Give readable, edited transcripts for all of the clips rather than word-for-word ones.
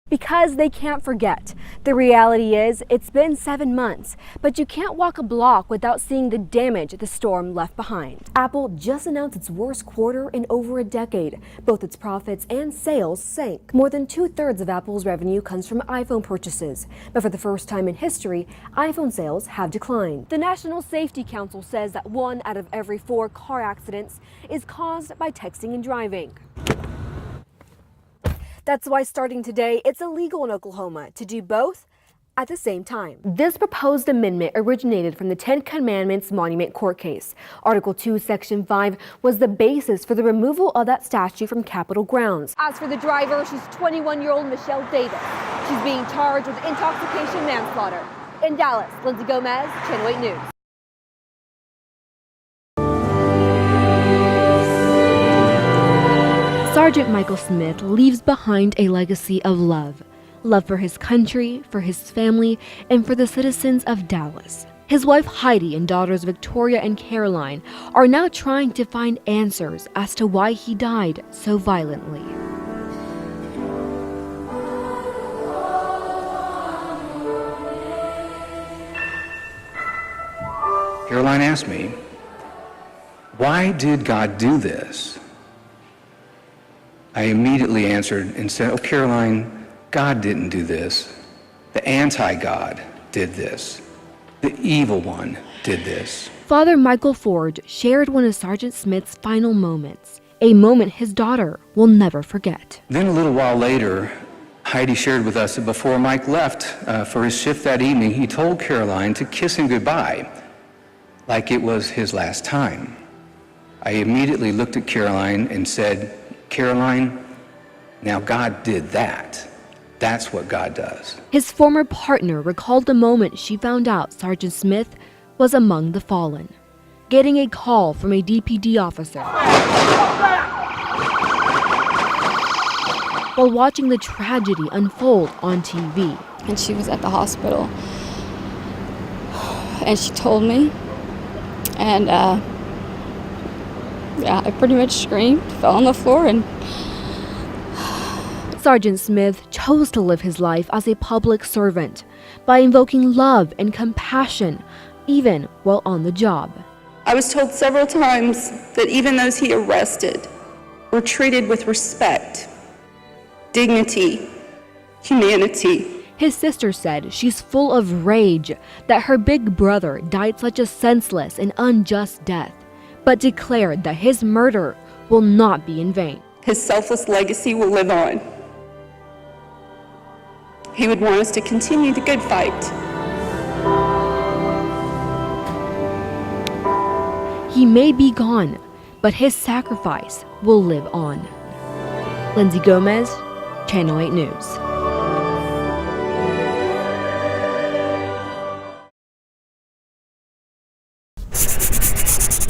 Because they can't forget. The reality is, it's been 7 months, but you can't walk a block without seeing the damage the storm left behind. Apple just announced its worst quarter in over a decade. Both its profits and sales sank. More than 2/3 of Apple's revenue comes from iPhone purchases, but for the first time in history, iPhone sales have declined. The National Safety Council says that 1 out of every 4 car accidents is caused by texting and driving. That's why starting today, it's illegal in Oklahoma to do both at the same time. This proposed amendment originated from the 10 Commandments Monument Court case. Article 2, Section 5 was the basis for the removal of that statue from Capitol grounds. As for the driver, she's 21-year-old Michelle Davis. She's being charged with intoxication manslaughter. In Dallas, Lindsey Gomez, Channel 8 News. Sergeant Michael Smith leaves behind a legacy of love for his country, for his family, and for the citizens of Dallas. His wife Heidi and daughters Victoria and Caroline are now trying to find answers as to why he died so violently. Caroline asked me, why did God do this? I immediately answered and said, oh, Caroline, God didn't do this. The anti-God did this. The evil one did this. Father Michael Ford shared one of Sergeant Smith's final moments, a moment his daughter will never forget. Then a little while later, Heidi shared with us that before Mike left for his shift that evening, he told Caroline to kiss him goodbye, like it was his last time. I immediately looked at Caroline and said, Caroline, now God did that. That's what God does. His former partner recalled the moment she found out Sergeant Smith was among the fallen, getting a call from a DPD officer while watching the tragedy unfold on TV. And she was at the hospital, and she told me, and yeah, I pretty much screamed, fell on the floor, and Sergeant Smith chose to live his life as a public servant by invoking love and compassion, even while on the job. I was told several times that even those he arrested were treated with respect, dignity, humanity. His sister said she's full of rage that her big brother died such a senseless and unjust death, but declared that his murder will not be in vain. His selfless legacy will live on. He would want us to continue the good fight. He may be gone, but his sacrifice will live on. Lindsey Gomez, Channel 8 News.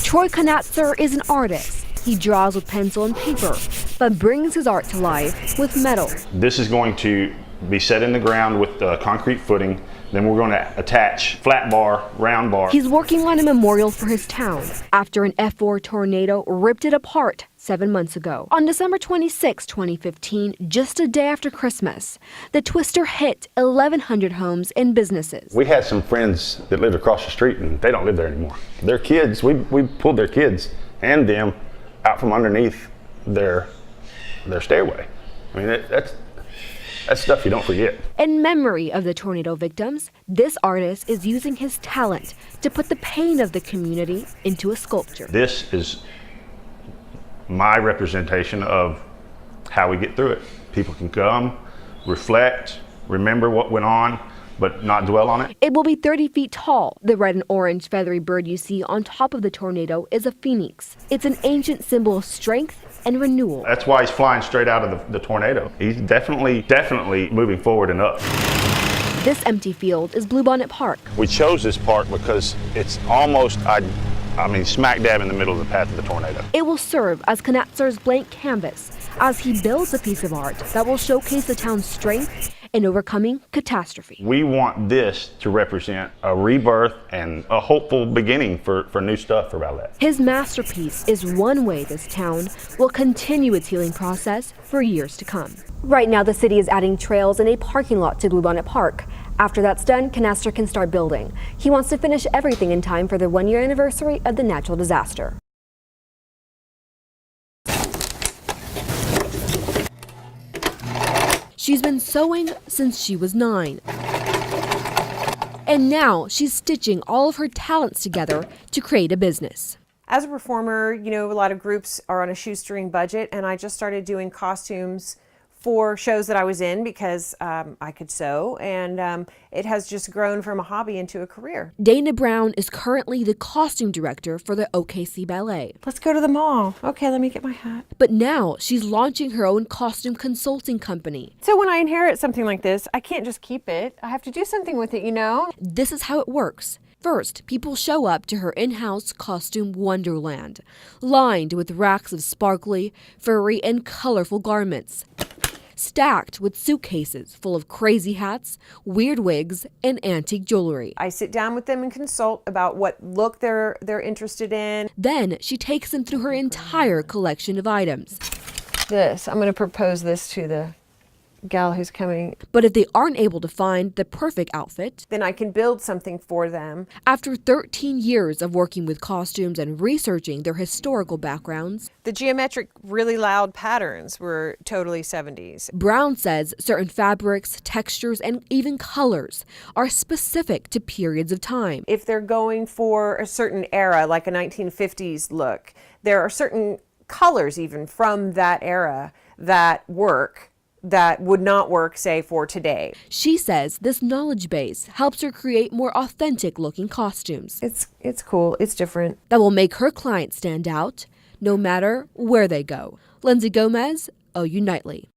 Troy Knatzer is an artist. He draws with pencil and paper, but brings his art to life with metal. This is going to be set in the ground with concrete footing. Then we're going to attach flat bar, round bar. He's working on a memorial for his town after an F4 tornado ripped it apart 7 months ago. On December 26, 2015, just a day after Christmas, the twister hit 1,100 homes and businesses. We had some friends that lived across the street, and they don't live there anymore. Their kids, we pulled their kids and them out from underneath their stairway. I mean, that's stuff you don't forget. In memory of the tornado victims, this artist is using his talent to put the pain of the community into a sculpture. This is my representation of how we get through it. People can come, reflect, remember what went on, but not dwell on it. It will be 30 feet tall. The red and orange feathery bird you see on top of the tornado is a phoenix. It's an ancient symbol of strength and renewal. That's why he's flying straight out of the tornado. He's definitely moving forward and up. This empty field is Bluebonnet Park. We chose this park because it's almost, smack dab in the middle of the path of the tornado. It will serve as Knatzer's blank canvas as he builds a piece of art that will showcase the town's strength and overcoming catastrophe. We want this to represent a rebirth and a hopeful beginning for new stuff for ballet. His masterpiece is one way this town will continue its healing process for years to come. Right now, the city is adding trails and a parking lot to Bluebonnet Park. After that's done, Canastra can start building. He wants to finish everything in time for the one-year anniversary of the natural disaster. She's been sewing since she was 9. And now she's stitching all of her talents together to create a business. As a performer, you know, a lot of groups are on a shoestring budget, and I just started doing costumes for shows that I was in because I could sew, and it has just grown from a hobby into a career. Dana Brown is currently the costume director for the OKC Ballet. Let's go to the mall. Okay, let me get my hat. But now she's launching her own costume consulting company. So when I inherit something like this, I can't just keep it. I have to do something with it, you know? This is how it works. First, people show up to her in-house costume wonderland, lined with racks of sparkly, furry, and colorful garments, stacked with suitcases full of crazy hats, weird wigs, and antique jewelry. I sit down with them and consult about what look they're interested in. Then she takes them through her entire collection of items. I'm going to propose this to the gal who's coming. But if they aren't able to find the perfect outfit, Then I can build something for them. after 13 years of working with costumes and researching their historical backgrounds, The geometric, really loud patterns were totally 70s. Brown says certain fabrics, textures, and even colors are specific to periods of time. If they're going for a certain era, like a 1950s look, there are certain colors even from that era that would not work, say, for today. She says this knowledge base helps her create more authentic looking costumes It's cool. It's different. that will make her clients stand out no matter where they go. Lindsey Gomez, OU Nightly.